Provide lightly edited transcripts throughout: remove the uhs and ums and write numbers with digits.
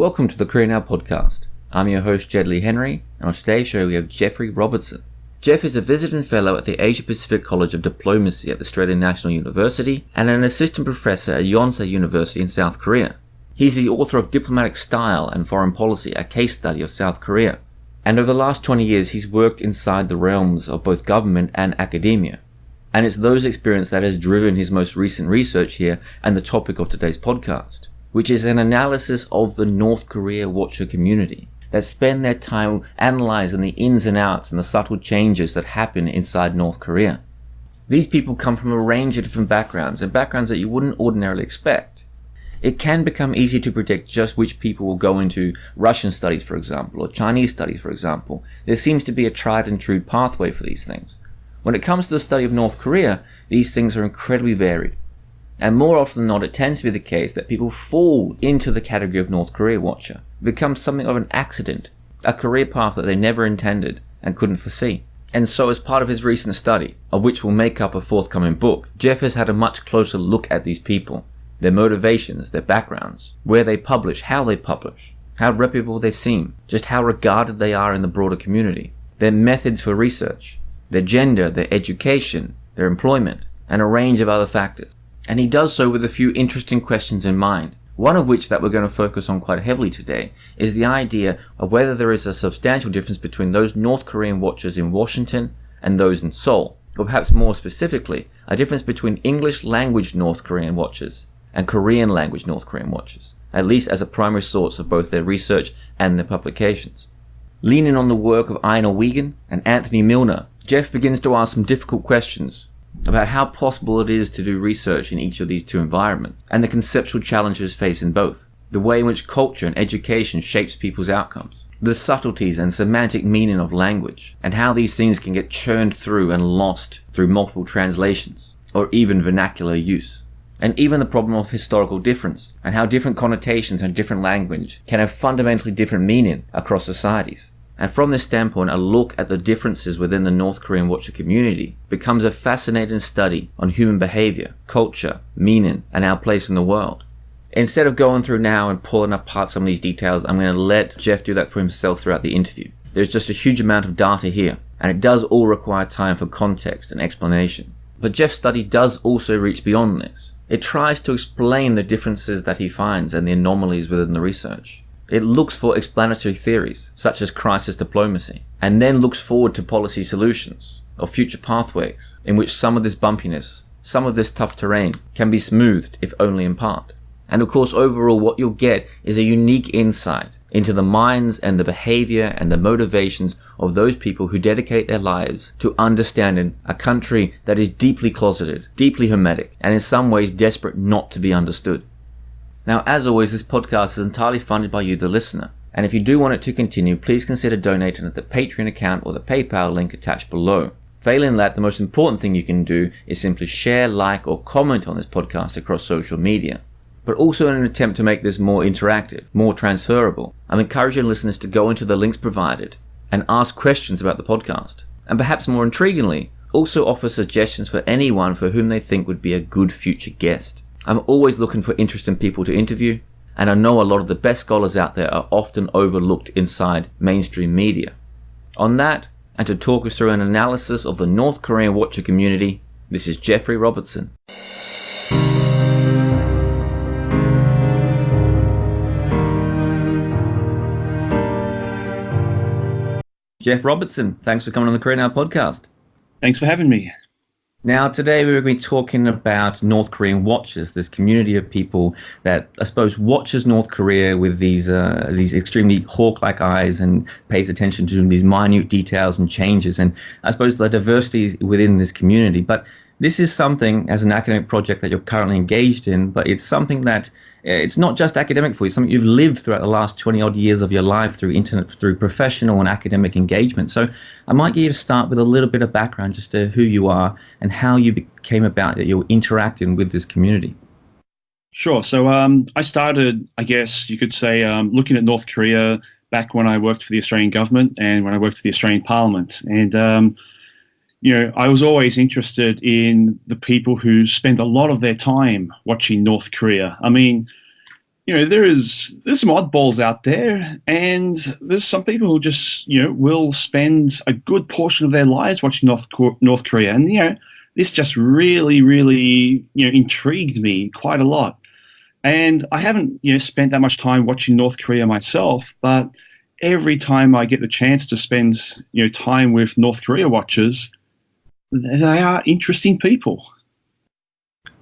Welcome to the Korea Now podcast. I'm your host Jed Lea-Henry, and on today's show we have Jeffrey Robertson. Jeff is a visiting fellow at the Asia Pacific College of Diplomacy at the Australian National University and an assistant professor at Yonsei University in South Korea. He's the author of Diplomatic Style and Foreign Policy, a case study of South Korea. And over the last 20 years he's worked inside the realms of both government and academia. And it's those experiences that has driven his most recent research here and the topic of today's podcast, which is an analysis of the North Korea watcher community that spend their time analyzing the ins and outs and the subtle changes that happen inside North Korea. These people come from a range of different backgrounds, and backgrounds that you wouldn't ordinarily expect. It can become easy to predict just which people will go into Russian studies, for example, or Chinese studies, for example. There seems to be a tried and true pathway for these things. When it comes to the study of North Korea, these things are incredibly varied. And more often than not, it tends to be the case that people fall into the category of North Korea watcher. It becomes something of an accident, a career path that they never intended and couldn't foresee. And so as part of his recent study, of which will make up a forthcoming book, Jeff has had a much closer look at these people, their motivations, their backgrounds, where they publish, how reputable they seem, just how regarded they are in the broader community, their methods for research, their gender, their education, their employment, and a range of other factors. And he does so with a few interesting questions in mind, one of which that we're going to focus on quite heavily today is the idea of whether there is a substantial difference between those North Korean watchers in Washington and those in Seoul, or perhaps more specifically, a difference between English language North Korean watchers and Korean language North Korean watchers, at least as a primary source of both their research and their publications. Leaning on the work of Einar Wiegand and Anthony Milner, Jeff begins to ask some difficult questions about how possible it is to do research in each of these two environments, and the conceptual challenges faced in both, the way in which culture and education shapes people's outcomes, the subtleties and semantic meaning of language, and how these things can get churned through and lost through multiple translations, or even vernacular use. And even the problem of historical difference, and how different connotations and different language can have fundamentally different meaning across societies. And from this standpoint, a look at the differences within the North Korean watcher community becomes a fascinating study on human behavior, culture, meaning, and our place in the world. Instead of going through now and pulling apart some of these details, I'm going to let Jeff do that for himself throughout the interview. There's just a huge amount of data here, and it does all require time for context and explanation. But Jeff's study does also reach beyond this. It tries to explain the differences that he finds and the anomalies within the research. It looks for explanatory theories, such as crisis diplomacy, and then looks forward to policy solutions, or future pathways, in which some of this bumpiness, some of this tough terrain, can be smoothed, if only in part. And of course, overall, what you'll get is a unique insight into the minds and the behavior and the motivations of those people who dedicate their lives to understanding a country that is deeply closeted, deeply hermetic, and in some ways desperate not to be understood. Now, as always, this podcast is entirely funded by you, the listener. And if you do want it to continue, please consider donating at the Patreon account or the PayPal link attached below. Failing that, the most important thing you can do is simply share, like, or comment on this podcast across social media. But also in an attempt to make this more interactive, more transferable, I'm encouraging listeners to go into the links provided and ask questions about the podcast. And perhaps more intriguingly, also offer suggestions for anyone for whom they think would be a good future guest. I'm always looking for interesting people to interview, and I know a lot of the best scholars out there are often overlooked inside mainstream media. On that, and to talk us through an analysis of the North Korean watcher community, this is Jeffrey Robertson. Jeff Robertson, thanks for coming on the Korea Now podcast. Thanks for having me. Now, today we're going to be talking about North Korean watchers, this community of people that, I suppose, watches North Korea with these extremely hawk-like eyes and pays attention to these minute details and changes, and I suppose the diversity within this community. But this is something, as an academic project that you're currently engaged in, but it's something that it's not just academic for you. It's something you've lived throughout the last 20-odd years of your life through internet, through professional and academic engagement. So I might get you to start with a little bit of background just to who you are and how you came about that you're interacting with this community. Sure. So I started, I guess you could say, looking at North Korea back when I worked for the Australian government and when I worked for the Australian Parliament. And I was always interested in the people who spend a lot of their time watching North Korea. I mean, there's some oddballs out there, and there's some people who just will spend a good portion of their lives watching North Korea, and this just really, really intrigued me quite a lot. And I haven't spent that much time watching North Korea myself, but every time I get the chance to spend time with North Korea watchers, they are interesting people.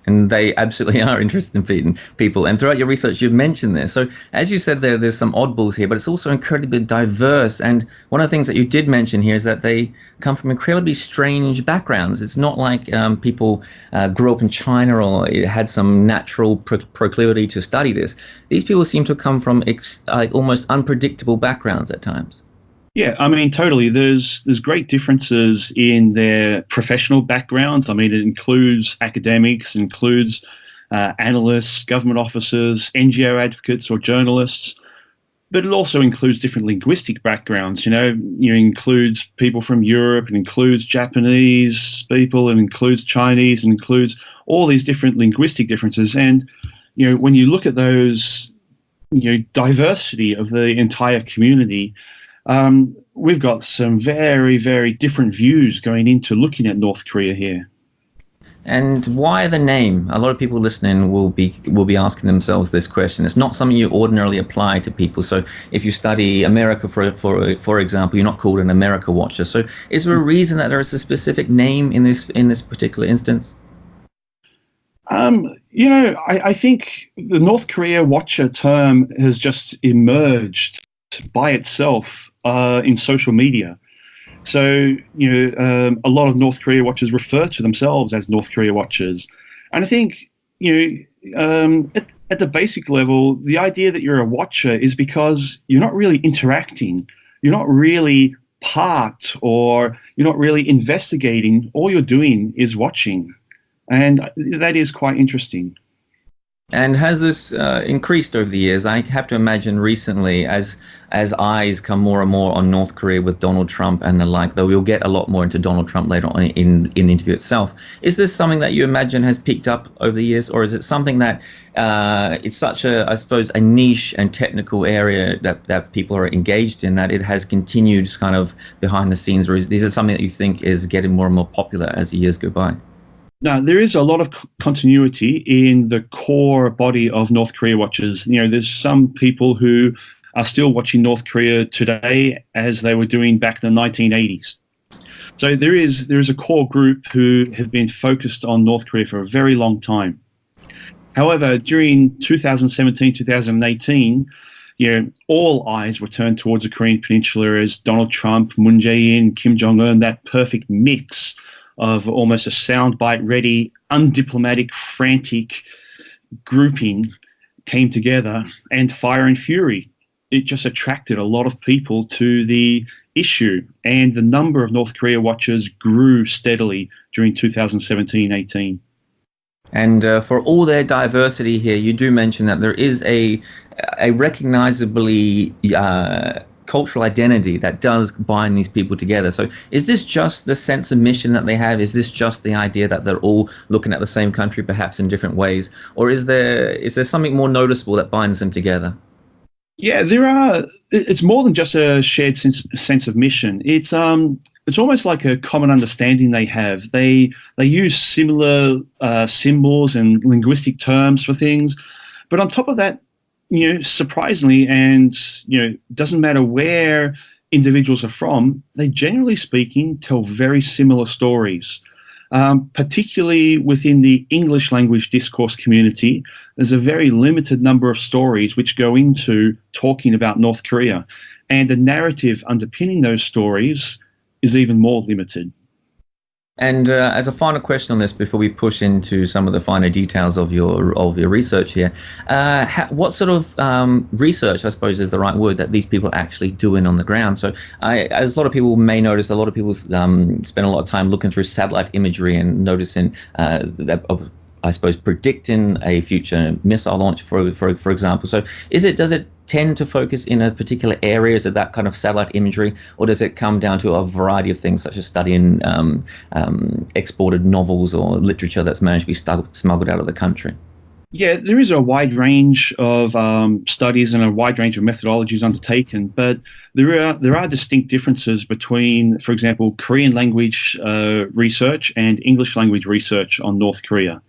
And they absolutely are interested in people. And throughout your research, you've mentioned this. So as you said, there's some oddballs here, but it's also incredibly diverse. And one of the things that you did mention here is that they come from incredibly strange backgrounds. It's not like people grew up in China or had some natural proclivity to study this. These people seem to come from almost unpredictable backgrounds at times. Yeah, I mean, totally. There's great differences in their professional backgrounds. I mean, it includes academics, includes analysts, government officers, NGO advocates or journalists, but it also includes different linguistic backgrounds. Includes people from Europe, it includes Japanese people, it includes Chinese, it includes all these different linguistic differences. And, when you look at those, diversity of the entire community, we've got some very, very different views going into looking at North Korea here. And why the name? A lot of people listening will be asking themselves this question. It's not something you ordinarily apply to people. So if you study America, for example, you're not called an America watcher. So is there a reason that there is a specific name in this particular instance? I think the North Korea watcher term has just emerged by itself in social media. So, a lot of North Korea watchers refer to themselves as North Korea watchers. And I think, at the basic level, the idea that you're a watcher is because you're not really interacting. You're not really part, or you're not really investigating. All you're doing is watching. And that is quite interesting. And has this increased over the years? I have to imagine recently, as eyes come more and more on North Korea with Donald Trump and the like, though we'll get a lot more into Donald Trump later on in the interview itself. Is this something that you imagine has picked up over the years, or is it something that it's such a, I suppose, a niche and technical area that people are engaged in, that it has continued kind of behind the scenes, or is it something that you think is getting more and more popular as the years go by? Now, there is a lot of continuity in the core body of North Korea watchers. There's some people who are still watching North Korea today as they were doing back in the 1980s. So there is a core group who have been focused on North Korea for a very long time. However, during 2017, 2018, all eyes were turned towards the Korean Peninsula as Donald Trump, Moon Jae-in, Kim Jong-un, that perfect mix of almost a soundbite-ready, undiplomatic, frantic grouping came together, and fire and fury. It just attracted a lot of people to the issue, and the number of North Korea watchers grew steadily during 2017-18. And for all their diversity here, you do mention that there is a recognizably cultural identity that does bind these people together. So is this just the sense of mission that they have? Is this just the idea that they're all looking at the same country, perhaps in different ways? Or is there something more noticeable that binds them together? Yeah, there are. It's more than just a shared sense of mission. It's almost like a common understanding they have. They use similar symbols and linguistic terms for things. But on top of that, surprisingly, and, doesn't matter where individuals are from, they generally speaking tell very similar stories. Particularly within the English language discourse community, there's a very limited number of stories which go into talking about North Korea. And the narrative underpinning those stories is even more limited. And as a final question on this, before we push into some of the finer details of your research here, what sort of research, I suppose is the right word, that these people are actually doing on the ground? So as a lot of people may notice, a lot of people spend a lot of time looking through satellite imagery and noticing that, I suppose, predicting a future missile launch, for example. So does it tend to focus in a particular area? Is it that kind of satellite imagery, or does it come down to a variety of things, such as studying exported novels or literature that's managed to be smuggled out of the country? Yeah, there is a wide range of studies and a wide range of methodologies undertaken, but there are distinct differences between, for example, Korean language research and English language research on North Korea.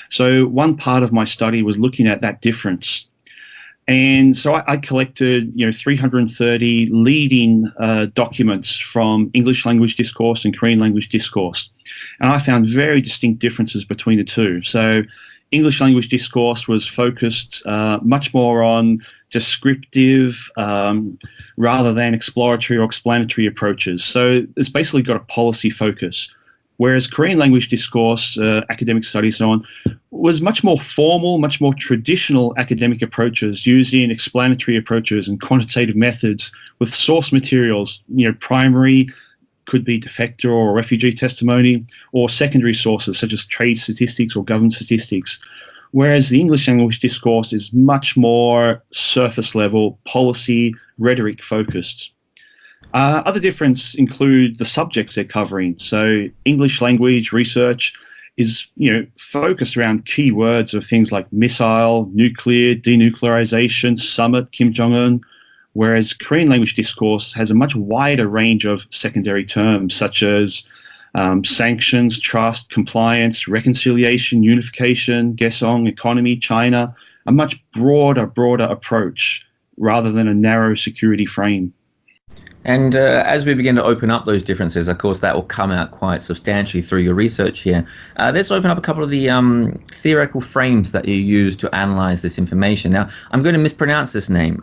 So one part of my study was looking at that difference. And so I collected, 330 leading documents from English language discourse and Korean language discourse. And I found very distinct differences between the two. So English language discourse was focused much more on descriptive rather than exploratory or explanatory approaches. So it's basically got a policy focus. Whereas Korean language discourse, academic studies and so on, was much more formal, much more traditional academic approaches using explanatory approaches and quantitative methods with source materials, primary, could be defector or refugee testimony, or secondary sources such as trade statistics or government statistics. Whereas the English language discourse is much more surface level, policy, rhetoric focused. Other differences include the subjects they're covering. So English language research is, focused around key words of things like missile, nuclear, denuclearization, summit, Kim Jong-un, whereas Korean language discourse has a much wider range of secondary terms such as sanctions, trust, compliance, reconciliation, unification, Gesong, economy, China, a much broader approach rather than a narrow security frame. And as we begin to open up those differences, of course, that will come out quite substantially through your research here. Let's open up a couple of the theoretical frames that you use to analyze this information. Now, I'm going to mispronounce this name.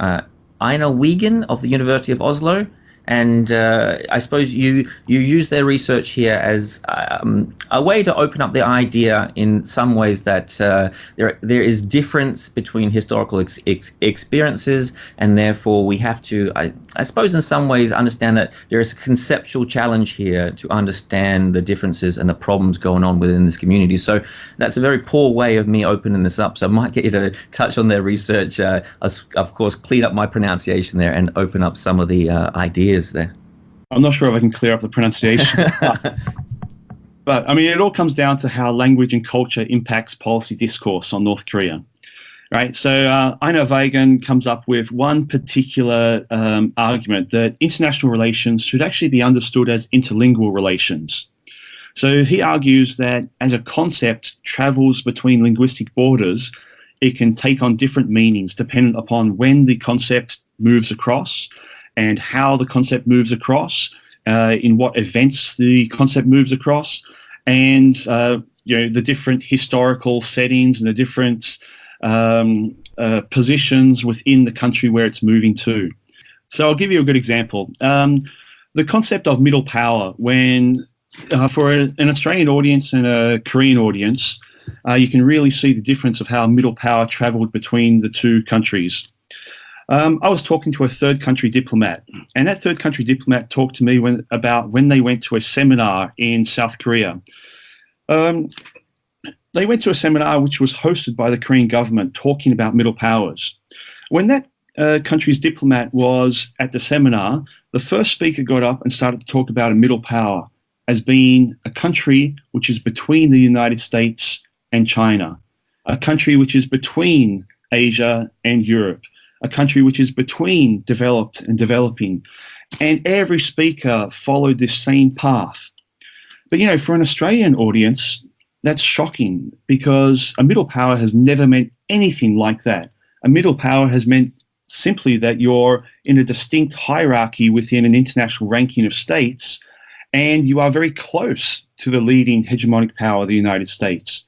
Einar Wiegand of the University of Oslo. And I suppose you use their research here as a way to open up the idea in some ways that there is difference between historical experiences, and therefore we have to, I suppose in some ways, understand that there is a conceptual challenge here to understand the differences and the problems going on within this community. So that's a very poor way of me opening this up. So I might get you to touch on their research, of course, clean up my pronunciation there and open up some of the ideas there. I'm not sure if I can clear up the pronunciation. But I mean, it all comes down to how language and culture impacts policy discourse on North Korea, right? So Einar Wiegand comes up with one particular argument that international relations should actually be understood as interlingual relations. So he argues that as a concept travels between linguistic borders, it can take on different meanings dependent upon when the concept moves across and how the concept moves across, in what events the concept moves across, and the different historical settings and the different positions within the country where it's moving to. So I'll give you a good example. The concept of middle power, when for an Australian audience and a Korean audience, you can really see the difference of how middle power travelled between the two countries. I was talking to a third country diplomat, and that third country diplomat talked to me about when they went to a seminar in South Korea. They went to a seminar which was hosted by the Korean government talking about middle powers. When that country's diplomat was at the seminar, the first speaker got up and started to talk about a middle power as being a country which is between the United States and China, a country which is between Asia and Europe, a country which is between developed and developing. And every speaker followed this same path. But, for an Australian audience, that's shocking because a middle power has never meant anything like that. A middle power has meant simply that you're in a distinct hierarchy within an international ranking of states, and you are very close to the leading hegemonic power, the United States.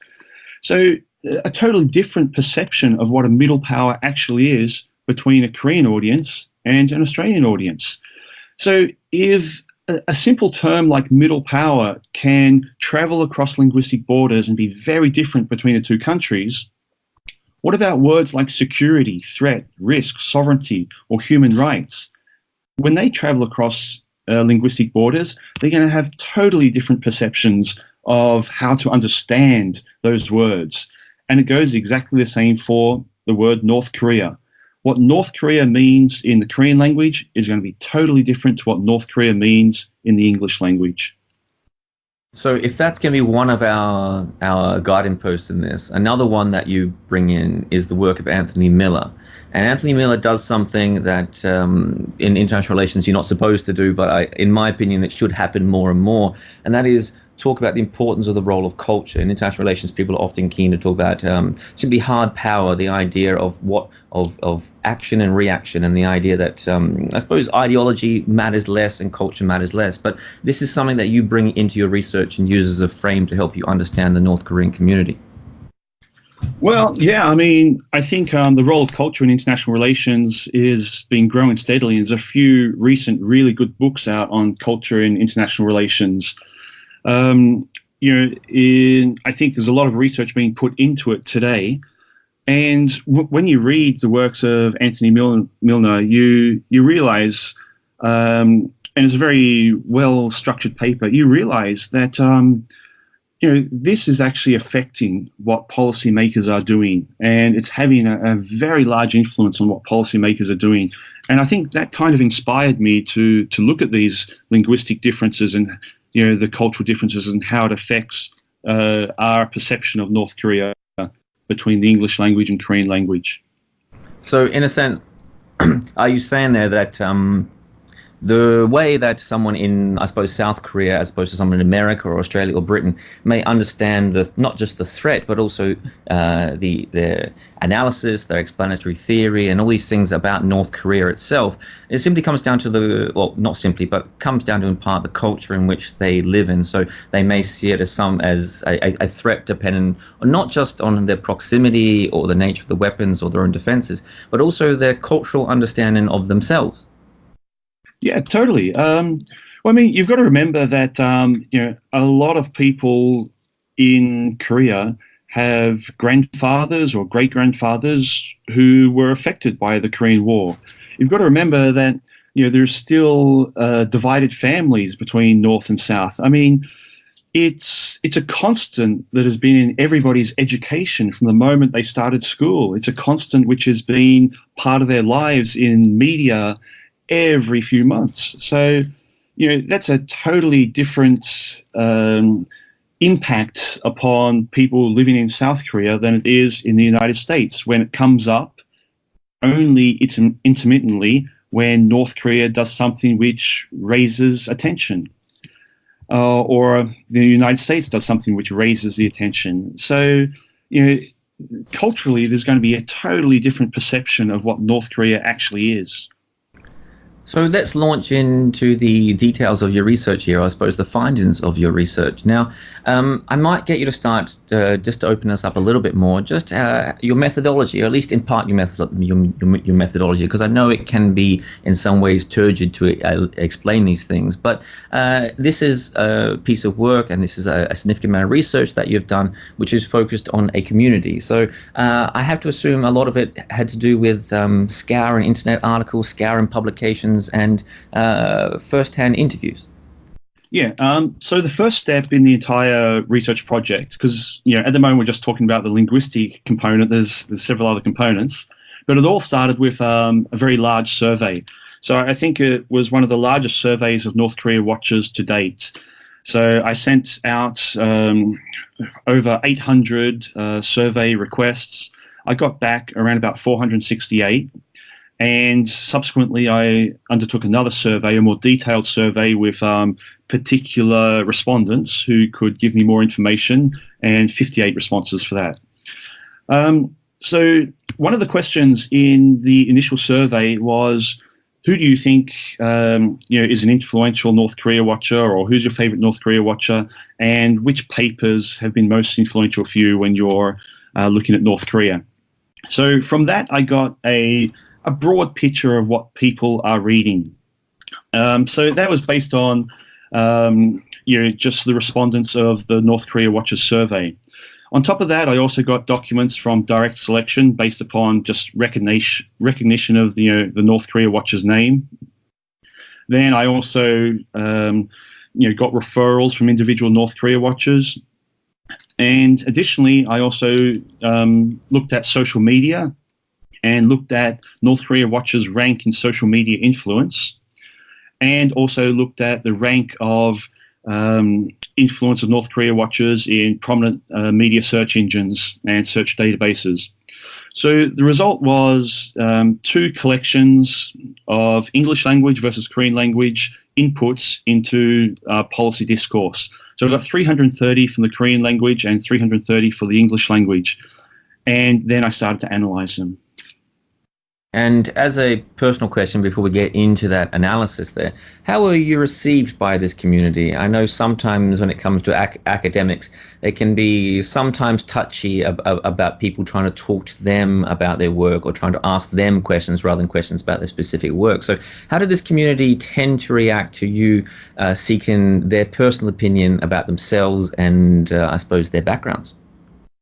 So a totally different perception of what a middle power actually is between a Korean audience and an Australian audience. So if a simple term like middle power can travel across linguistic borders and be very different between the two countries, what about words like security, threat, risk, sovereignty, or human rights? When they travel across linguistic borders, they're going to have totally different perceptions of how to understand those words. And it goes exactly the same for the word North Korea. What North Korea means in the Korean language is going to be totally different to what North Korea means in the English language. So if that's going to be one of our guiding posts in this, another one that you bring in is the work of Anthony Miller. And Anthony Miller does something that in international relations you're not supposed to do, but in my opinion, it should happen more and more. And that is talk about the importance of the role of culture. In international relations, people are often keen to talk about simply hard power, the idea of of action and reaction, and the idea that I suppose ideology matters less and culture matters less. But this is something that you bring into your research and use as a frame to help you understand the North Korean community. Well, yeah, I mean, I think the role of culture in international relations is been growing steadily. There's a few recent really good books out on culture in international relations. I think there's a lot of research being put into it today. And when you read the works of Anthony Milner, you realize, and it's a very well-structured paper, you realize that this is actually affecting what policymakers are doing, and it's having a very large influence on what policymakers are doing. And I think that kind of inspired me to look at these linguistic differences and the cultural differences and how it affects our perception of North Korea between the English language and Korean language. So in a sense, are you saying there that the way that someone in, I suppose, South Korea, as opposed to someone in America or Australia or Britain, may understand not just the threat, but also their analysis, their explanatory theory, and all these things about North Korea itself, it simply comes down to not simply, but comes down to in part the culture in which they live in. So they may see it as a threat dependent not just on their proximity or the nature of the weapons or their own defenses, but also their cultural understanding of themselves. Yeah, totally. Well, I mean, you've got to remember that a lot of people in Korea have grandfathers or great-grandfathers who were affected by the Korean War. You've got to remember that there's still divided families between North and South. I mean, it's a constant that has been in everybody's education from the moment they started school. It's a constant which has been part of their lives in media every few months. So, that's a totally different impact upon people living in South Korea than it is in the United States, when it comes up only intermittently when North Korea does something which raises attention, or the United States does something which raises the attention. So, culturally, there's going to be a totally different perception of what North Korea actually is. So let's launch into the details of your research here, I suppose the findings of your research. Now, I might get you to start, just to open us up a little bit more, just your methodology, or at least in part your methodology, because I know it can be in some ways turgid to explain these things. But this is a piece of work, and this is a significant amount of research that you've done, which is focused on a community. So I have to assume a lot of it had to do with scouring internet articles, scouring publications, and first-hand interviews. Yeah, so the first step in the entire research project, because at the moment we're just talking about the linguistic component, there's several other components, but it all started with a very large survey. So I think it was one of the largest surveys of North Korea watchers to date. So I sent out over 800 survey requests. I got back around about 468. And subsequently, I undertook another survey, a more detailed survey with particular respondents who could give me more information, and 58 responses for that. So one of the questions in the initial survey was, who do you think is an influential North Korea watcher, or who's your favorite North Korea watcher, and which papers have been most influential for you when you're looking at North Korea? So from that, I got a broad picture of what people are reading. So that was based on just the respondents of the North Korea Watchers survey. On top of that, I also got documents from direct selection based upon just recognition of the North Korea Watchers name. Then I also got referrals from individual North Korea watchers. And additionally, I also looked at social media and looked at North Korea watchers' rank in social media influence, and also looked at the rank of influence of North Korea watchers in prominent media search engines and search databases. So the result was 2 collections of English language versus Korean language inputs into policy discourse. So I got 330 from the Korean language and 330 for the English language. And then I started to analyze them. And as a personal question, before we get into that analysis there, how were you received by this community? I know sometimes when it comes to academics, they can be sometimes touchy about people trying to talk to them about their work or trying to ask them questions rather than questions about their specific work. So how did this community tend to react to you seeking their personal opinion about themselves and I suppose their backgrounds?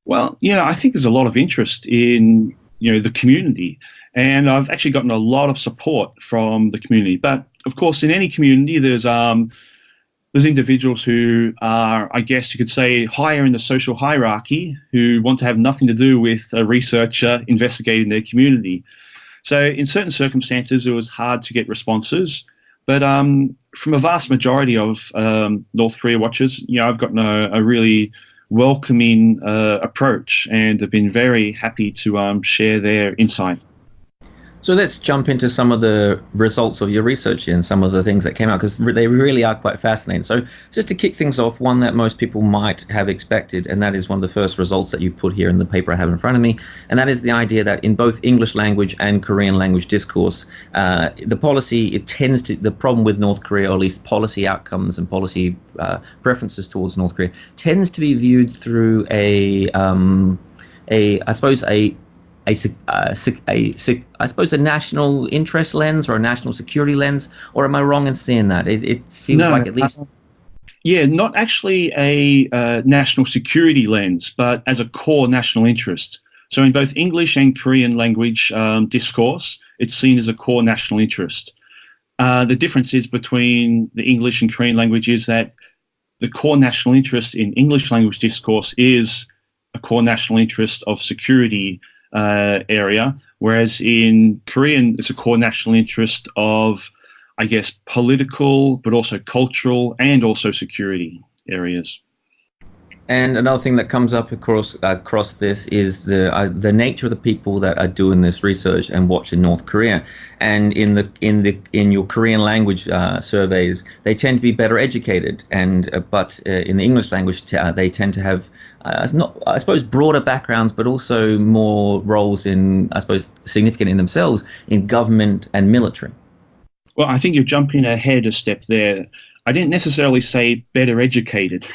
Well, I think there's a lot of interest in, the community. And I've actually gotten a lot of support from the community. But of course, in any community, there's individuals who are, I guess you could say, higher in the social hierarchy who want to have nothing to do with a researcher investigating their community. So in certain circumstances, it was hard to get responses. But from a vast majority of North Korea watchers, I've gotten a really welcoming approach and have been very happy to share their insight. So let's jump into some of the results of your research and some of the things that came out, because they really are quite fascinating. So just to kick things off, one that most people might have expected, and that is one of the first results that you put here in the paper I have in front of me, and that is the idea that in both English language and Korean language discourse, the policy, the problem with North Korea, or at least policy outcomes and policy preferences towards North Korea, tends to be viewed through I suppose a national interest lens or a national security lens, or am I wrong in saying that? It feels like at least... not actually a national security lens, but as a core national interest. So in both English and Korean language discourse, it's seen as a core national interest. The difference is between the English and Korean language is that the core national interest in English language discourse is a core national interest of security area, whereas in Korean it's a core national interest of, I guess, political, but also cultural and also security areas. And another thing that comes up across this is the nature of the people that are doing this research and watching North Korea. And in your Korean language surveys, they tend to be better educated, but in the English language they tend to have I suppose broader backgrounds, but also more roles in, I suppose, significant in themselves in government and military. Well, I think you're jumping ahead a step there. I didn't necessarily say better educated.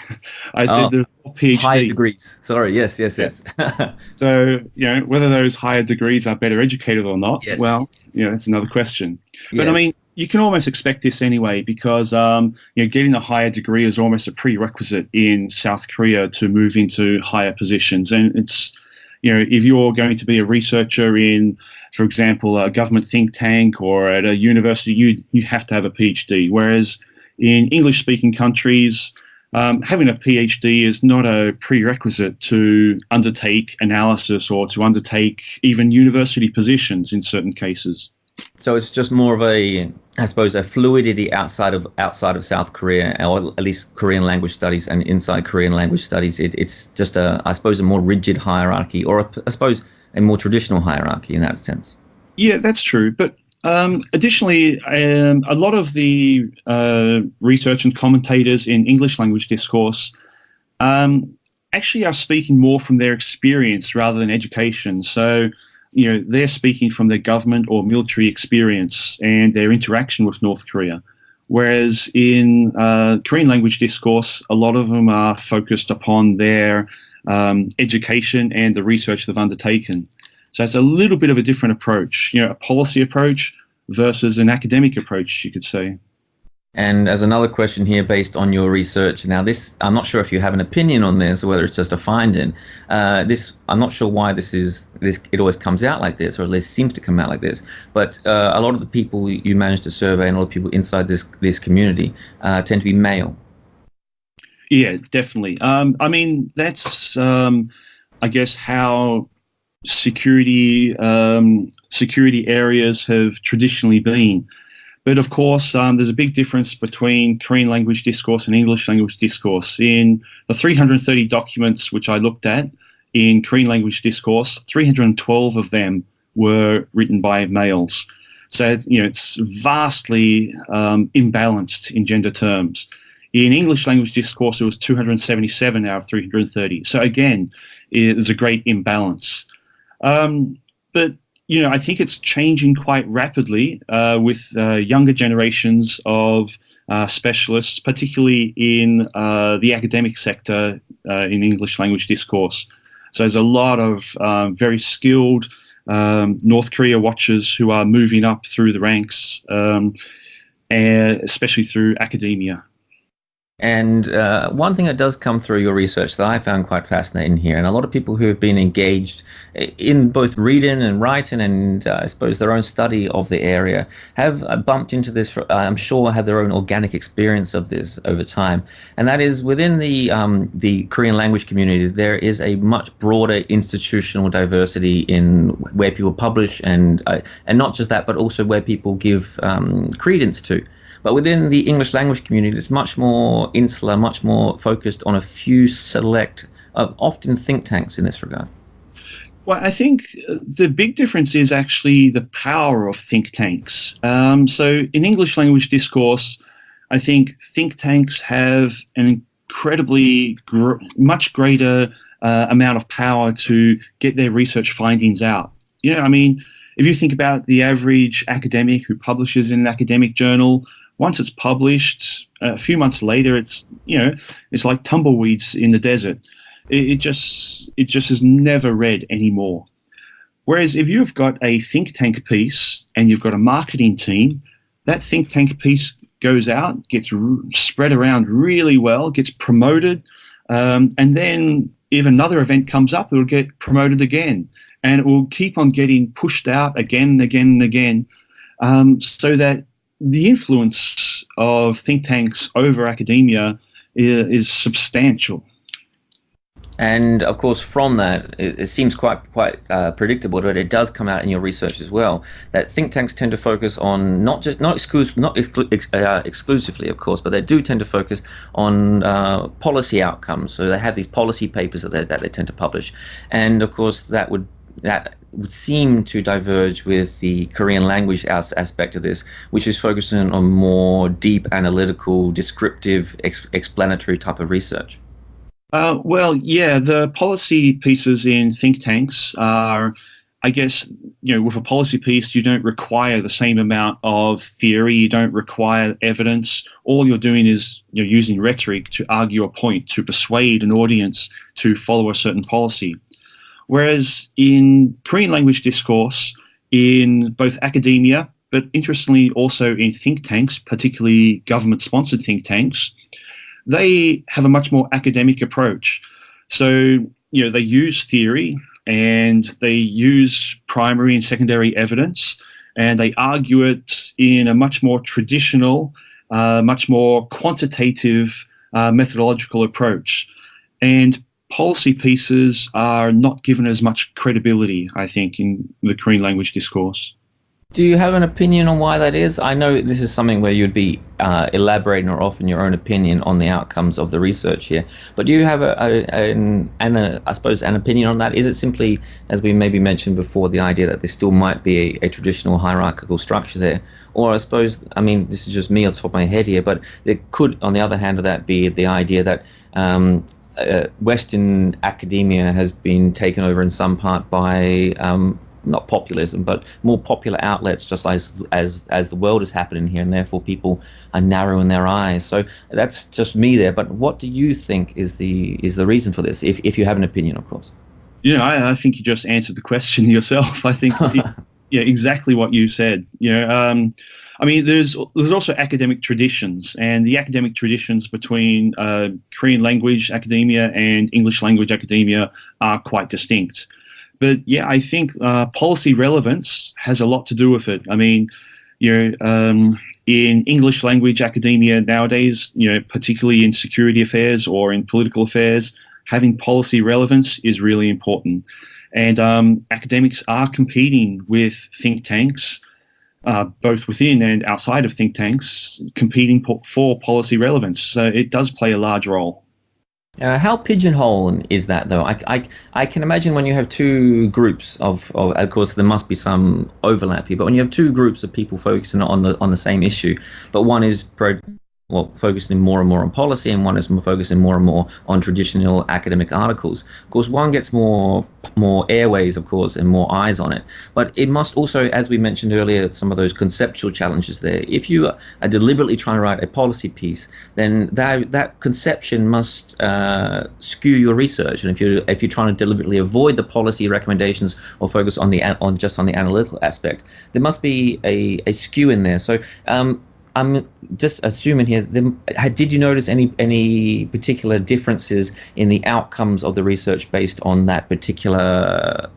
I said they're PhDs. Higher degrees. Sorry, yes. So, whether those higher degrees are better educated or not, yes. Well, that's another question. Yes. But I mean, you can almost expect this anyway, because, getting a higher degree is almost a prerequisite in South Korea to move into higher positions. And it's, if you're going to be a researcher in, for example, a government think tank or at a university, you have to have a PhD. Whereas in English-speaking countries, having a PhD is not a prerequisite to undertake analysis or to undertake even university positions in certain cases. So it's just more of a fluidity outside of South Korea, or at least Korean language studies, and inside Korean language studies, it's just a more rigid hierarchy, or a more traditional hierarchy in that sense. Yeah, that's true. But additionally, a lot of the research and commentators in English language discourse actually are speaking more from their experience rather than education. So, they're speaking from their government or military experience and their interaction with North Korea. Whereas in Korean language discourse, a lot of them are focused upon their education and the research they've undertaken. So it's a little bit of a different approach, a policy approach versus an academic approach, you could say. And as another question here, based on your research, now this, I'm not sure if you have an opinion on this or whether it's just a finding. I'm not sure why it always comes out like this, or at least seems to come out like this. But a lot of the people you managed to survey and a lot of people inside this community tend to be male. Yeah, definitely. I mean, that's, I guess, how security areas have traditionally been. But of course, there's a big difference between Korean language discourse and English language discourse. In the 330 documents which I looked at in Korean language discourse, 312 of them were written by males. So, it's vastly imbalanced in gender terms. In English language discourse, it was 277 out of 330. So again, there's a great imbalance. But I think it's changing quite rapidly with younger generations of specialists, particularly in the academic sector in English language discourse. So there's a lot of very skilled North Korea watchers who are moving up through the ranks, and especially through academia. And one thing that does come through your research that I found quite fascinating here, and a lot of people who have been engaged in both reading and writing and I suppose their own study of the area have bumped into this, I'm sure have their own organic experience of this over time. And that is within the Korean language community, there is a much broader institutional diversity in where people publish and not just that, but also where people give credence to. But within the English language community, it's much more insular, much more focused on a few select, often think tanks in this regard. Well, I think the big difference is actually the power of think tanks. So in English language discourse, I think think tanks have an incredibly much greater amount of power to get their research findings out. If you think about the average academic who publishes in an academic journal, once it's published, a few months later, it's like tumbleweeds in the desert. It just is never read anymore. Whereas if you've got a think tank piece and you've got a marketing team, that think tank piece goes out, gets spread around really well, gets promoted, and then if another event comes up, it will get promoted again, and it will keep on getting pushed out again and again and again, so that the influence of think tanks over academia is substantial. And of course, from that, it seems quite predictable, but it does come out in your research as well that think tanks tend to focus on not exclusively, of course, but they do tend to focus on policy outcomes. So they have these policy papers that they tend to publish, and of course that would seem to diverge with the Korean language aspect of this, which is focusing on more deep analytical, descriptive, explanatory type of research. The policy pieces in think tanks are, I guess, with a policy piece, you don't require the same amount of theory, you don't require evidence. All you're doing is using rhetoric to argue a point, to persuade an audience to follow a certain policy. Whereas in Korean language discourse, in both academia, but interestingly also in think tanks, particularly government-sponsored think tanks, they have a much more academic approach. So, they use theory and they use primary and secondary evidence, and they argue it in a much more traditional, much more quantitative methodological approach. And policy pieces are not given as much credibility, I think, in the Korean language discourse. Do you have an opinion on why that is? I know this is something where you'd be elaborating or offering your own opinion on the outcomes of the research here, but do you have an opinion on that? Is it simply, as we maybe mentioned before, the idea that there still might be a traditional hierarchical structure there? Or I suppose, this is just me off the top of my head here, but there could, on the other hand of that, be the idea that Western academia has been taken over in some part by not populism, but more popular outlets, just as the world is happening here, and therefore people are narrowing their eyes. So that's just me there. But what do you think is the reason for this, if you have an opinion, of course? I think you just answered the question yourself. I think exactly what you said. There's also academic traditions, and the academic traditions between Korean language academia and English language academia are quite distinct. But I think policy relevance has a lot to do with it. In English language academia nowadays, particularly in security affairs or in political affairs, having policy relevance is really important. And academics are competing with think tanks both within and outside of think tanks, competing for policy relevance. So it does play a large role. How pigeonholing is that, though? I can imagine when you have two groups of course, there must be some overlap here, but when you have two groups of people focusing on the same issue, but one is focusing more and more on policy, and one is focusing more and more on traditional academic articles. Of course, one gets more airways, of course, and more eyes on it. But it must also, as we mentioned earlier, some of those conceptual challenges there. If you are deliberately trying to write a policy piece, then that conception must skew your research. And if you're trying to deliberately avoid the policy recommendations or focus on just the analytical aspect, there must be a skew in there. So I'm just assuming here, did you notice any particular differences in the outcomes of the research based on that particular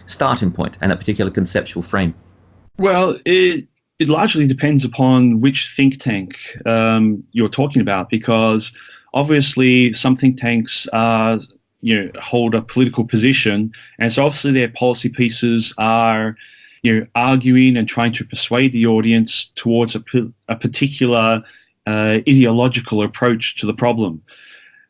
starting point and that particular conceptual frame? Well, it largely depends upon which think tank you're talking about, because obviously some think tanks hold a political position, and so obviously their policy pieces are arguing and trying to persuade the audience towards a particular ideological approach to the problem.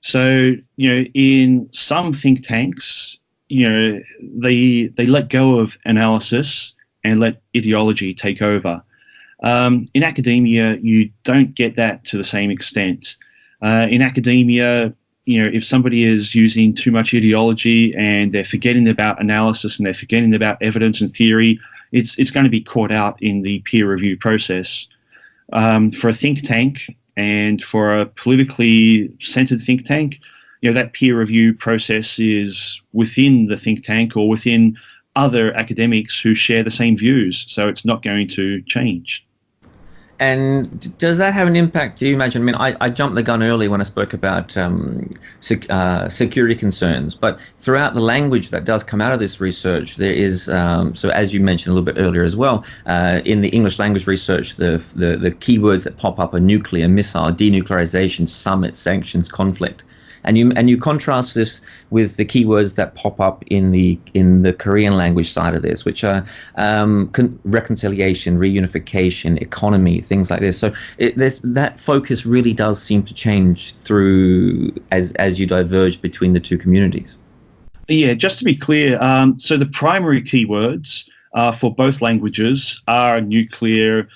So, in some think tanks, they let go of analysis and let ideology take over. In academia, you don't get that to the same extent. In academia, if somebody is using too much ideology and they're forgetting about analysis and they're forgetting about evidence and theory, it's going to be caught out in the peer review process. For a think tank and for a politically centered think tank, that peer review process is within the think tank or within other academics who share the same views. So it's not going to change. And does that have an impact, do you imagine? I mean, I jumped the gun early when I spoke about security concerns, but throughout the language that does come out of this research, there is, so as you mentioned a little bit earlier as well, in the English language research, the keywords that pop up are nuclear, missile, denuclearization, summit, sanctions, conflict. And you contrast this with the keywords that pop up in the Korean language side of this, which are reconciliation, reunification, economy, things like this. So that focus really does seem to change through as you diverge between the two communities. Yeah, just to be clear, so the primary keywords for both languages are nuclear,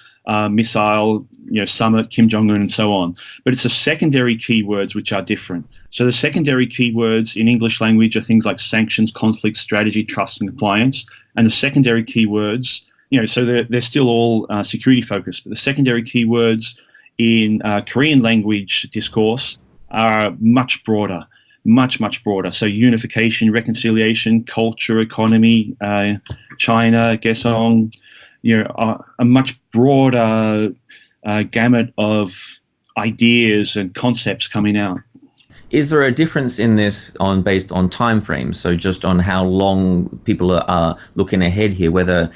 missile, summit, Kim Jong-un, and so on. But it's the secondary keywords which are different. So the secondary keywords in English language are things like sanctions, conflict, strategy, trust, and compliance. And the secondary keywords, so they're still all security focused, but the secondary keywords in Korean language discourse are much broader, much broader. So unification, reconciliation, culture, economy, China, Kaesong, a much broader gamut of ideas and concepts coming out. Is there a difference in this based on time frames? So just on how long people are looking ahead here, whether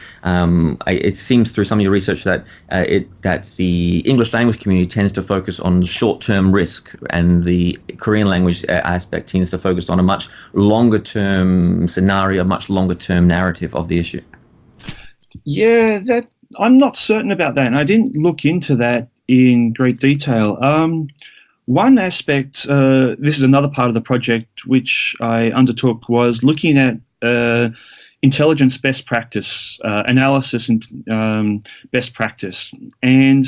it seems through some of your research that the English language community tends to focus on short-term risk, and the Korean language aspect tends to focus on a much longer-term scenario, much longer-term narrative of the issue. Yeah, I'm not certain about that, and I didn't look into that in great detail. One aspect, this is another part of the project which I undertook, was looking at intelligence best practice, analysis and best practice. And,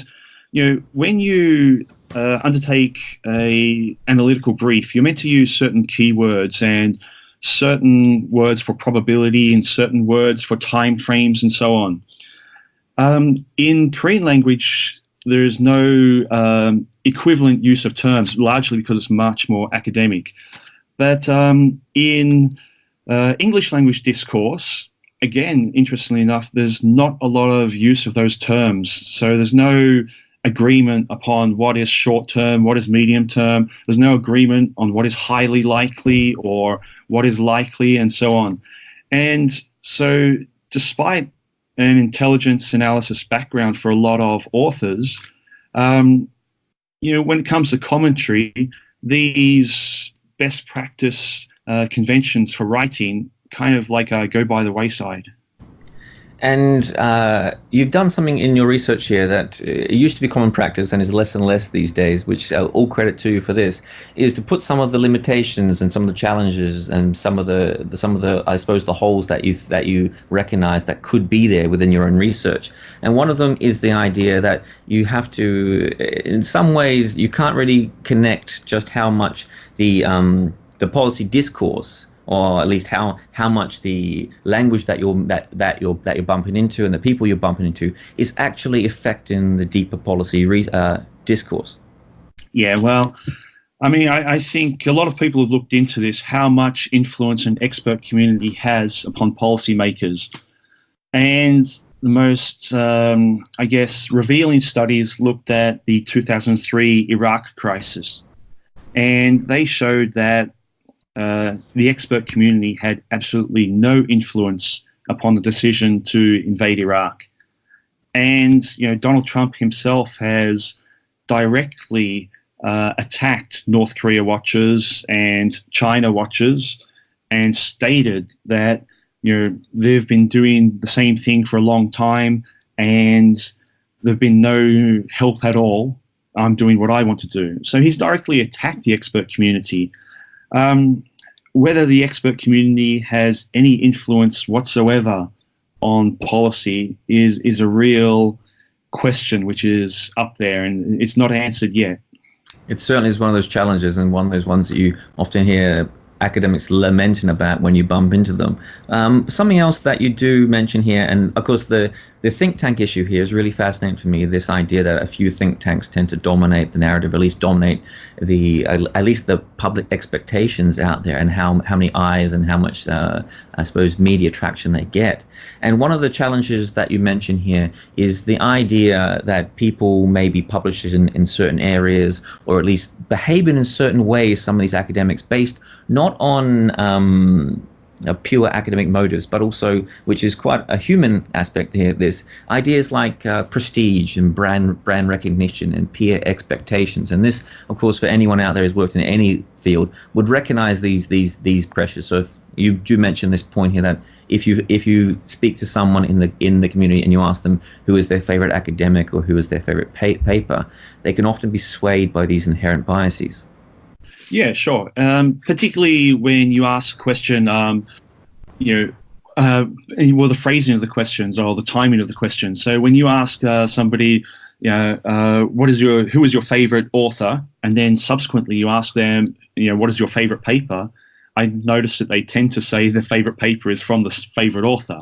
when you undertake a analytical brief, you're meant to use certain keywords and certain words for probability and certain words for time frames and so on. In Korean language, there is no equivalent use of terms, largely because it's much more academic. But in English language discourse, again, interestingly enough, there's not a lot of use of those terms. So there's no agreement upon what is short term, what is medium term. There's no agreement on what is highly likely or what is likely, and so on. And so despite an intelligence analysis background for a lot of authors, when it comes to commentary, these best practice conventions for writing kind of go by the wayside. And you've done something in your research here that it used to be common practice and is less and less these days, which all credit to you for this, is to put some of the limitations and some of the challenges and some of the I suppose the holes that you recognize that could be there within your own research. And one of them is the idea that you have to, in some ways, you can't really connect just how much the policy discourse, or at least how much the language that you're bumping into and the people you're bumping into is actually affecting the deeper policy discourse. Yeah, well, I mean, I think a lot of people have looked into this, how much influence an expert community has upon policymakers. And the most, I guess, revealing studies looked at the 2003 Iraq crisis. And they showed that the expert community had absolutely no influence upon the decision to invade Iraq. And, Donald Trump himself has directly attacked North Korea watchers and China watchers and stated that, they've been doing the same thing for a long time and there've been no help at all. I'm doing what I want to do. So he's directly attacked the expert community. Whether the expert community has any influence whatsoever on policy is a real question which is up there, and it's not answered yet. It certainly is one of those challenges, and one of those ones that you often hear academics lamenting about when you bump into them. Something else that you do mention here, and of course the think tank issue here is really fascinating for me, this idea that a few think tanks tend to dominate the narrative, at least dominate at least the public expectations out there, and how many eyes and how much I suppose media traction they get. And one of the challenges that you mention here is the idea that people may be publishing in certain areas, or at least behaving in certain ways, some of these academics, based not on pure academic motives, but also, which is quite a human aspect here, this ideas like prestige and brand recognition and peer expectations. And this, of course, for anyone out there who's worked in any field, would recognize these pressures. So if you do mention this point here, that if you speak to someone in the community and you ask them who is their favorite academic or who is their favorite paper, they can often be swayed by these inherent biases. Yeah, sure. Particularly when you ask a question, well, the phrasing of the questions or the timing of the question. So when you ask somebody, who is your favorite author, and then subsequently you ask them, what is your favorite paper, I notice that they tend to say their favorite paper is from the favorite author.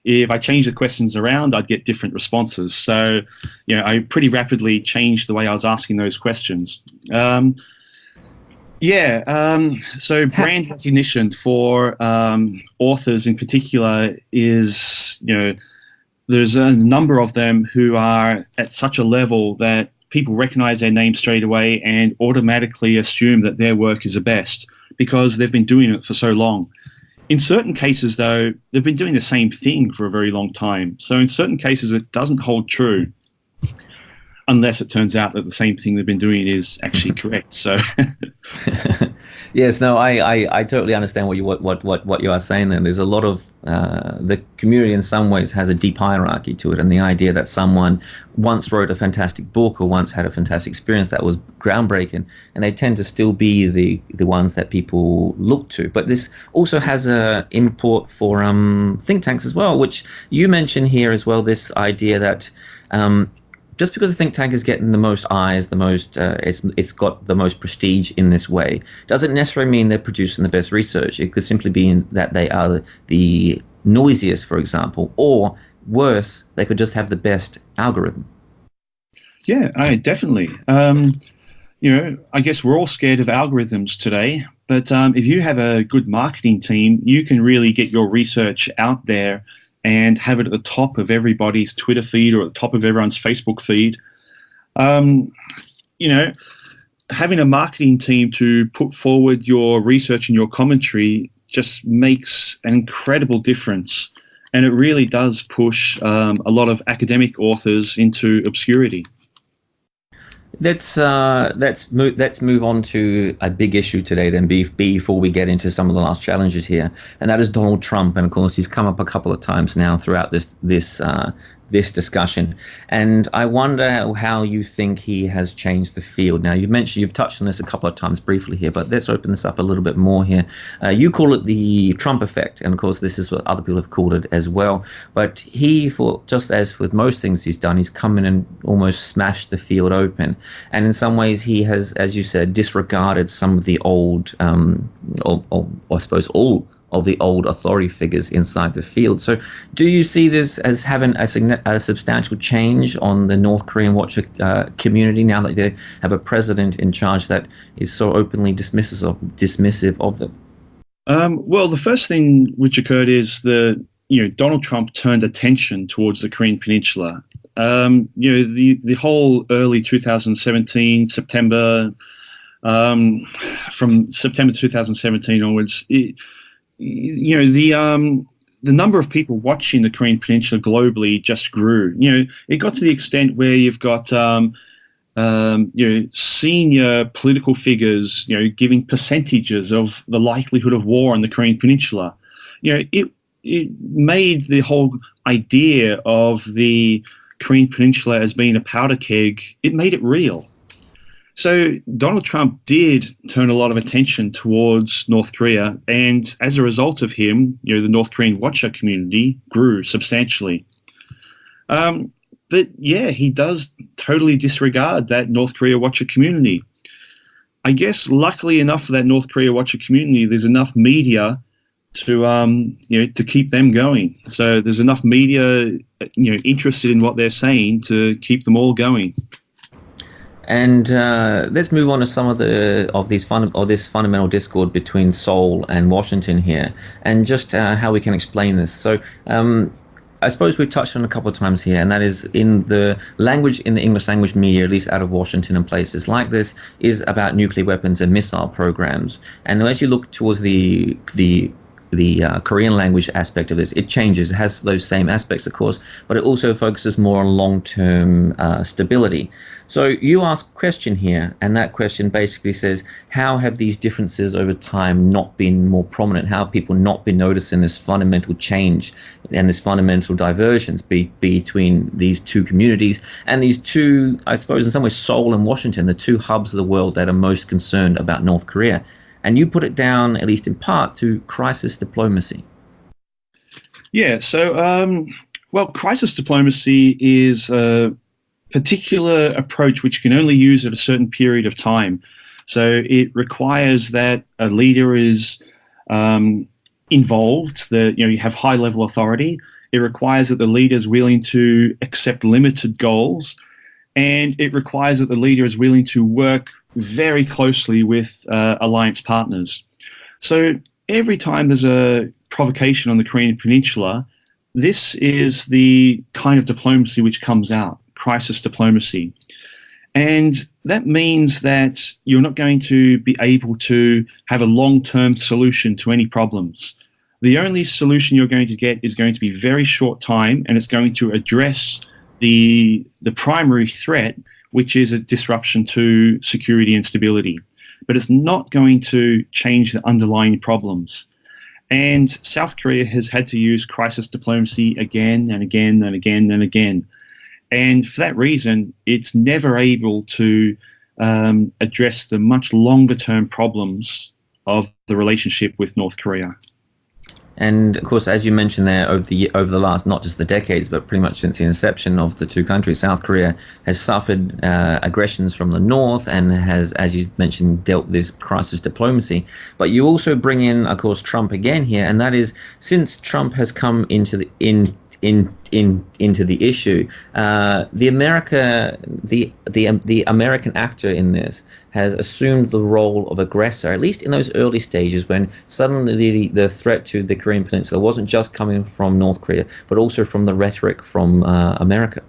If I change the questions around, I'd get different responses. So, I pretty rapidly changed the way I was asking those questions. So brand recognition for authors in particular is, there's a number of them who are at such a level that people recognize their name straight away and automatically assume that their work is the best because they've been doing it for so long. In certain cases, though, they've been doing the same thing for a very long time. So in certain cases, it doesn't hold true, unless it turns out that the same thing they've been doing is actually correct. So, yes, no, I totally understand what you are saying. Then there's a lot of the community in some ways has a deep hierarchy to it, and the idea that someone once wrote a fantastic book or once had a fantastic experience that was groundbreaking, and they tend to still be the ones that people look to. But this also has a import for think tanks as well, which you mentioned here as well. This idea that just because a think tank is getting the most eyes, the most it's got the most prestige in this way, doesn't necessarily mean they're producing the best research. It could simply be that they are the noisiest, for example, or worse, they could just have the best algorithm. Yeah, definitely. I guess we're all scared of algorithms today, but if you have a good marketing team, you can really get your research out there and have it at the top of everybody's Twitter feed or at the top of everyone's Facebook feed. Having a marketing team to put forward your research and your commentary just makes an incredible difference. And it really does push a lot of academic authors into obscurity. Let's move on to a big issue today then, before we get into some of the last challenges here, and that is Donald Trump. And of course, he's come up a couple of times now throughout this discussion, and I wonder how you think he has changed the field. Now, you've touched on this a couple of times briefly here, but let's open this up a little bit more here. You call it the Trump effect, and of course, this is what other people have called it as well. But just as with most things he's done, he's come in and almost smashed the field open. And in some ways, he has, as you said, disregarded some of the old, or I suppose all of the old authority figures inside the field. So do you see this as having a substantial change on the North Korean watcher community now that they have a president in charge that is so openly dismissive of them? Well, the first thing which occurred is that Donald Trump turned attention towards the Korean Peninsula. The whole early 2017 September, from September 2017 onwards, the number of people watching the Korean Peninsula globally just grew. It got to the extent where you've got senior political figures, giving percentages of the likelihood of war on the Korean Peninsula. It made the whole idea of the Korean Peninsula as being a powder keg, it made it real. So Donald Trump did turn a lot of attention towards North Korea, and as a result of him, the North Korean watcher community grew substantially. But yeah, he does totally disregard that North Korea watcher community. I guess luckily enough for that North Korea watcher community, there's enough media to keep them going. So there's enough media, interested in what they're saying to keep them all going. And let's move on to some of this fundamental discord between Seoul and Washington here, and just how we can explain this. So I suppose we've touched on a couple of times here, and that is in the English language media, at least out of Washington and places like this, is about nuclear weapons and missile programs. And as you look towards the Korean language aspect of this, it changes. It has those same aspects, of course, but it also focuses more on long-term stability. So you ask a question here, and that question basically says, how have these differences over time not been more prominent? How have people not been noticing this fundamental change and this fundamental divergence between these two communities and these two, I suppose in some ways, Seoul and Washington, the two hubs of the world that are most concerned about North Korea? And you put it down, at least in part, to crisis diplomacy. Yeah, so, crisis diplomacy is a particular approach which you can only use at a certain period of time. So it requires that a leader is involved, that you have high-level authority. It requires that the leader is willing to accept limited goals, and it requires that the leader is willing to work very closely with alliance partners. So every time there's a provocation on the Korean Peninsula, this is the kind of diplomacy which comes out, crisis diplomacy. And that means that you're not going to be able to have a long-term solution to any problems. The only solution you're going to get is going to be very short time, and it's going to address the primary threat, which is a disruption to security and stability. But it's not going to change the underlying problems. And South Korea has had to use crisis diplomacy again and again and again and again. And for that reason, it's never able to address the much longer-term problems of the relationship with North Korea. And of course, as you mentioned there, over the last, not just the decades, but pretty much since the inception of the two countries, South Korea has suffered aggressions from the North and has, as you mentioned, dealt with this crisis diplomacy. But you also bring in, of course, Trump again here, and that is, since Trump has come into the issue, the American actor in this has assumed the role of aggressor, at least in those early stages when suddenly the threat to the Korean Peninsula wasn't just coming from North Korea, but also from the rhetoric from America.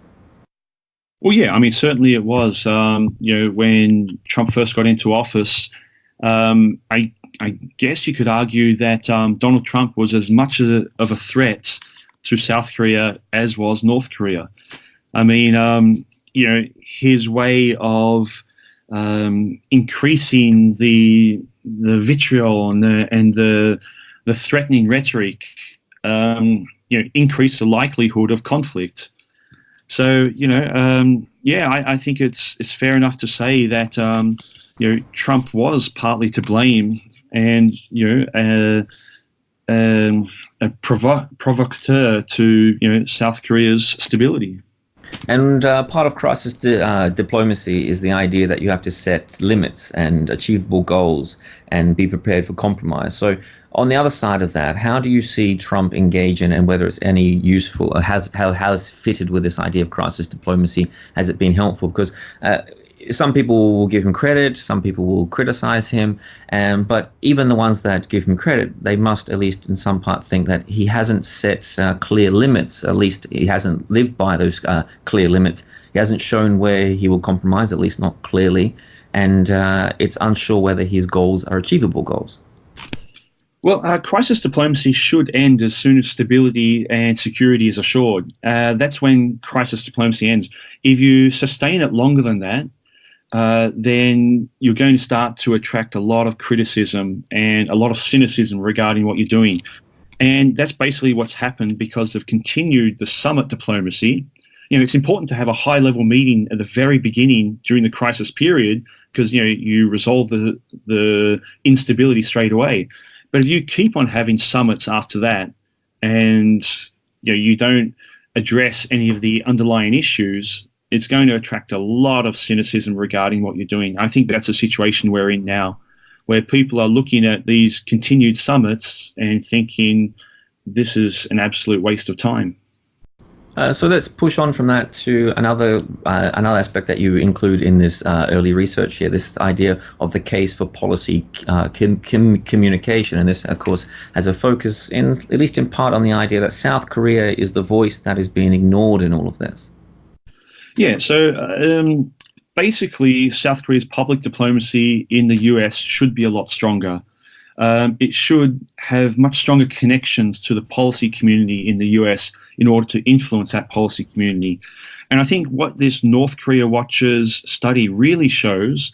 Well, yeah, I mean, certainly it was. When Trump first got into office, I guess you could argue that Donald Trump was as much of a threat to South Korea as was North Korea. I mean, his way of increasing the vitriol and the threatening rhetoric, increase the likelihood of conflict. So, I think it's fair enough to say that, Trump was partly to blame and, a provocateur to, South Korea's stability. And part of crisis diplomacy is the idea that you have to set limits and achievable goals and be prepared for compromise. So on the other side of that, how do you see Trump engage in, and whether it's any useful, or how it's fitted with this idea of crisis diplomacy? Has it been helpful? Because some people will give him credit, some people will criticize him, but even the ones that give him credit, they must, at least in some part, think that he hasn't set clear limits. At least he hasn't lived by those clear limits. He hasn't shown where he will compromise, at least not clearly, and it's unsure whether his goals are achievable goals. Well, crisis diplomacy should end as soon as stability and security is assured. That's when crisis diplomacy ends. If you sustain it longer than that, then you're going to start to attract a lot of criticism and a lot of cynicism regarding what you're doing. And that's basically what's happened because they've continued the summit diplomacy. It's important to have a high-level meeting at the very beginning during the crisis period because, you resolve the instability straight away. But if you keep on having summits after that and, you don't address any of the underlying issues, it's going to attract a lot of cynicism regarding what you're doing. I think that's a situation we're in now, where people are looking at these continued summits and thinking this is an absolute waste of time. So let's push on from that to another aspect that you include in this early research here, this idea of the case for policy communication. And this, of course, has a focus, at least in part, on the idea that South Korea is the voice that is being ignored in all of this. Yeah, so basically South Korea's public diplomacy in the US should be a lot stronger. It should have much stronger connections to the policy community in the US in order to influence that policy community. And I think what this North Korea Watchers study really shows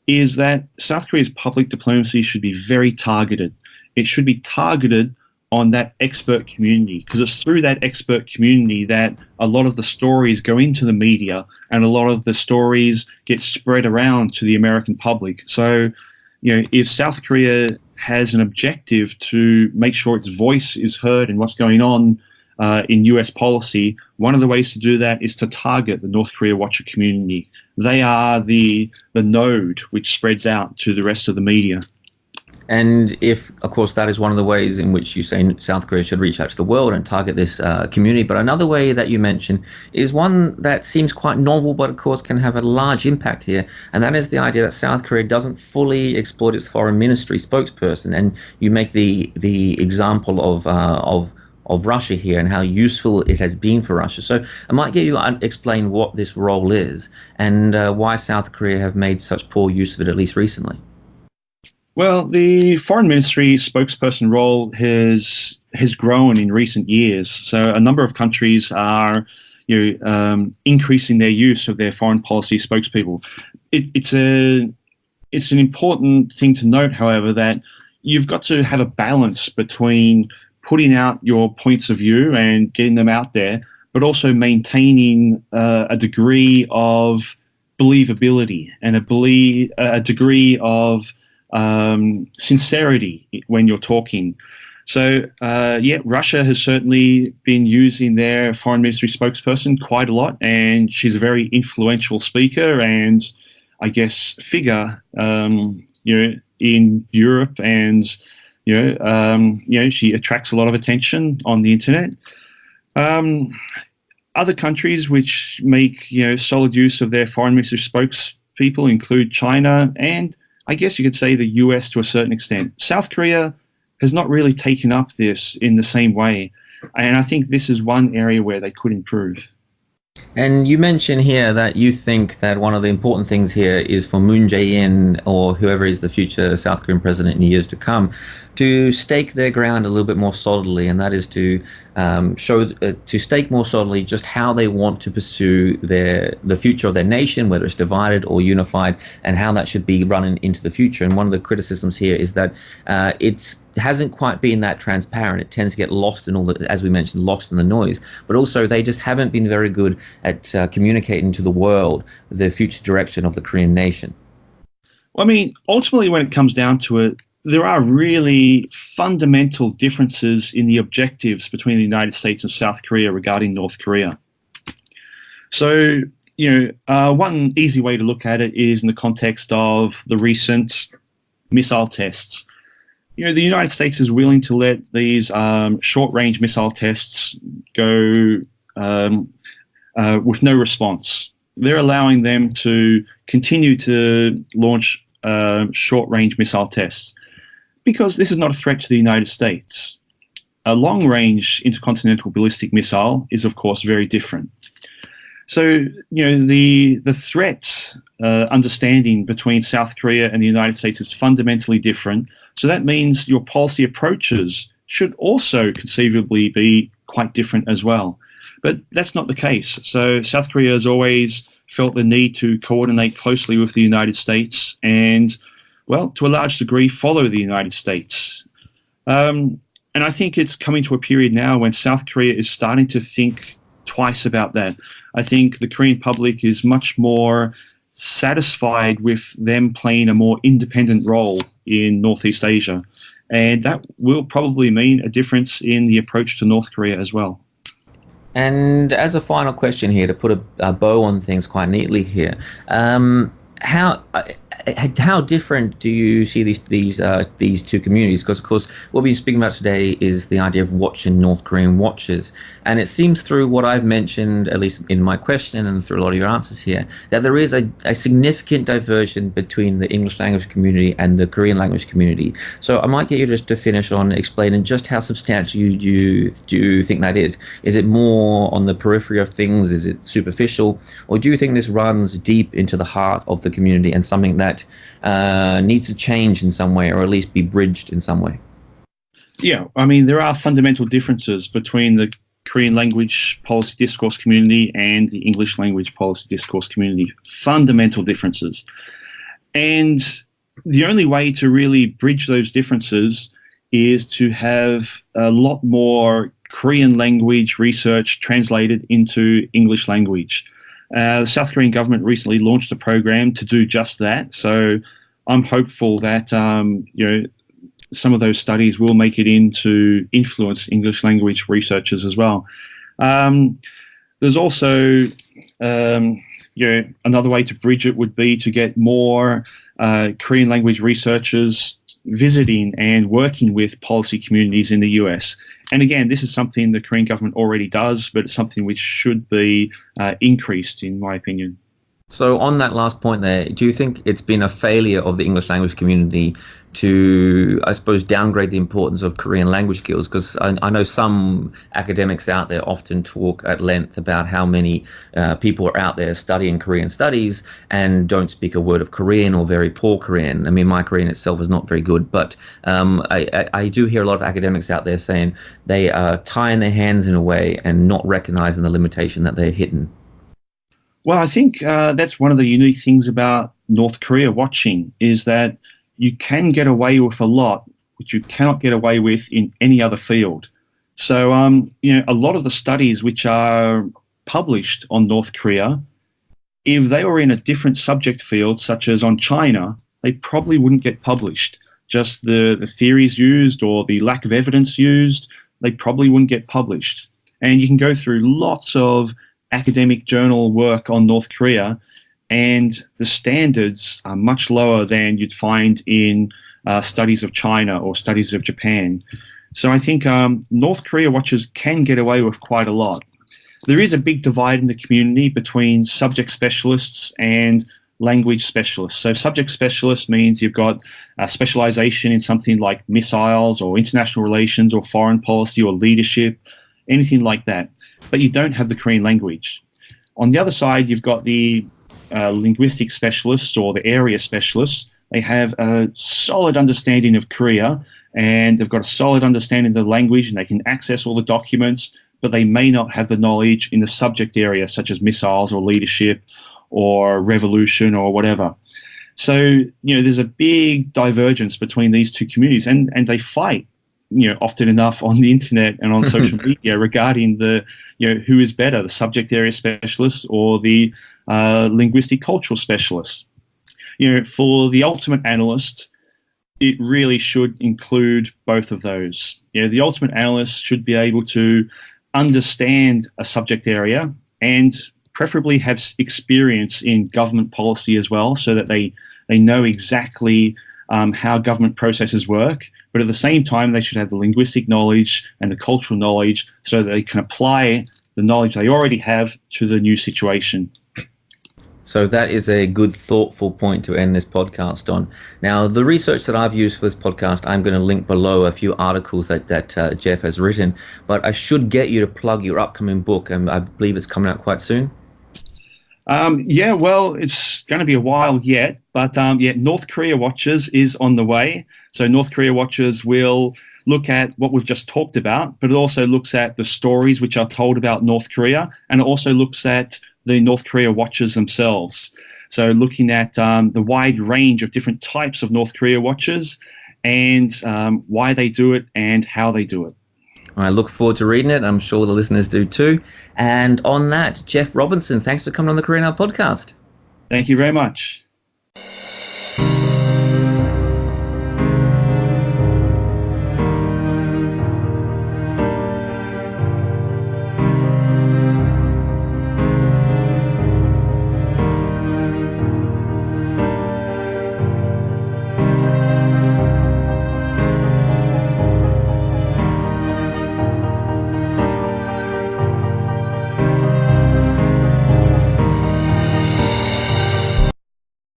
is that South Korea's public diplomacy should be very targeted. It should be targeted on that expert community because it's through that expert community that a lot of the stories go into the media and a lot of the stories get spread around to the American public. So, if South Korea has an objective to make sure its voice is heard in what's going on in US policy, one of the ways to do that is to target the North Korea Watcher community. They are the node which spreads out to the rest of the media. And if, of course, that is one of the ways in which you say South Korea should reach out to the world and target this community. But another way that you mention is one that seems quite novel, but of course can have a large impact here. And that is the idea that South Korea doesn't fully exploit its foreign ministry spokesperson. And you make the example of Russia here and how useful it has been for Russia. So I might get you to explain what this role is and why South Korea have made such poor use of it, at least recently. Well, the foreign ministry spokesperson role has grown in recent years. So a number of countries are increasing their use of their foreign policy spokespeople. It's an important thing to note, however, that you've got to have a balance between putting out your points of view and getting them out there, but also maintaining a degree of believability and a degree of sincerity when you're talking. So, Russia has certainly been using their foreign ministry spokesperson quite a lot, and she's a very influential speaker and, I guess, figure, in Europe, and she attracts a lot of attention on the internet. Other countries which make solid use of their foreign ministry spokespeople include China and, I guess you could say, the US to a certain extent. South Korea has not really taken up this in the same way, and I think this is one area where they could improve. And you mentioned here that you think that one of the important things here is for Moon Jae-in or whoever is the future South Korean president in years to come to stake their ground a little bit more solidly, and that is to to stake more solidly just how they want to pursue the future of their nation, whether it's divided or unified, and how that should be running into the future. And one of the criticisms here is that it hasn't quite been that transparent. It tends to get lost in all the, as we mentioned, lost in the noise. But also, they just haven't been very good at communicating to the world the future direction of the Korean nation. Well, I mean, ultimately, when it comes down to it, there are really fundamental differences in the objectives between the United States and South Korea regarding North Korea. So, one easy way to look at it is in the context of the recent missile tests. The United States is willing to let these short-range missile tests go with no response. They're allowing them to continue to launch short-range missile tests because this is not a threat to the United States. A long-range intercontinental ballistic missile is, of course, very different. So, the threat understanding between South Korea and the United States is fundamentally different. So that means your policy approaches should also conceivably be quite different as well. But that's not the case. So South Korea has always felt the need to coordinate closely with the United States and, well, to a large degree, follow the United States. And I think it's coming to a period now when South Korea is starting to think twice about that. I think the Korean public is much more satisfied with them playing a more independent role in Northeast Asia. And that will probably mean a difference in the approach to North Korea as well. And as a final question here, to put a bow on things quite neatly here, how different do you see these two communities? Because of course, what we're speaking about today is the idea of watching North Korean watches, and it seems through what I've mentioned, at least in my question and through a lot of your answers here, that there is a significant diversion between the English language community and the Korean language community. So I might get you just to finish on explaining just how substantial you think that is. Is it more on the periphery of things? Is it superficial, or do you think this runs deep into the heart of the community and something that needs to change in some way, or at least be bridged in some way? Yeah, I mean, there are fundamental differences between the Korean language policy discourse community and the English language policy discourse community. Fundamental differences. And the only way to really bridge those differences is to have a lot more Korean language research translated into English language. The South Korean government recently launched a program to do just that. So I'm hopeful that some of those studies will make it in to influence English language researchers as well. There's also another way to bridge it would be to get more Korean language researchers visiting and working with policy communities in the US. And again, this is something the Korean government already does, but it's something which should be increased, in my opinion. So on that last point there, do you think it's been a failure of the English language community to, I suppose, downgrade the importance of Korean language skills? Because I know some academics out there often talk at length about how many people are out there studying Korean studies and don't speak a word of Korean or very poor Korean. I mean, my Korean itself is not very good, but I do hear a lot of academics out there saying they are tying their hands in a way and not recognizing the limitation that they're hitting. Well, I think that's one of the unique things about North Korea watching is that you can get away with a lot which you cannot get away with in any other field. So, a lot of the studies which are published on North Korea, if they were in a different subject field, such as on China, they probably wouldn't get published. Just the theories used or the lack of evidence used, they probably wouldn't get published. And you can go through lots of academic journal work on North Korea, and the standards are much lower than you'd find in studies of China or studies of Japan. So I think North Korea watchers can get away with quite a lot. There is a big divide in the community between subject specialists and language specialists. So subject specialist means you've got a specialization in something like missiles or international relations or foreign policy or leadership, anything like that. But you don't have the Korean language. On the other side, you've got the linguistic specialists or the area specialists. They have a solid understanding of Korea, and they've got a solid understanding of the language, and they can access all the documents, but they may not have the knowledge in the subject area, such as missiles or leadership or revolution or whatever. So, there's a big divergence between these two communities, and they fight, often enough on the internet and on social media regarding the, who is better, the subject area specialist or the linguistic cultural specialist. For the ultimate analyst, it really should include both of those. The ultimate analyst should be able to understand a subject area and preferably have experience in government policy as well, so that they know exactly how government processes work. But at the same time, they should have the linguistic knowledge and the cultural knowledge so that they can apply the knowledge they already have to the new situation. So that is a good, thoughtful point to end this podcast on. Now, the research that I've used for this podcast, I'm going to link below a few articles that Jeff has written, but I should get you to plug your upcoming book, and I believe it's coming out quite soon. Yeah, well, it's going to be a while yet, but North Korea Watchers is on the way. So North Korea Watchers will look at what we've just talked about, but it also looks at the stories which are told about North Korea, and it also looks at the North Korea Watchers themselves. So looking at the wide range of different types of North Korea Watchers and why they do it and how they do it. I look forward to reading it. I'm sure the listeners do too. And on that, Jeff Robertson, thanks for coming on the Korea Now podcast. Thank you very much.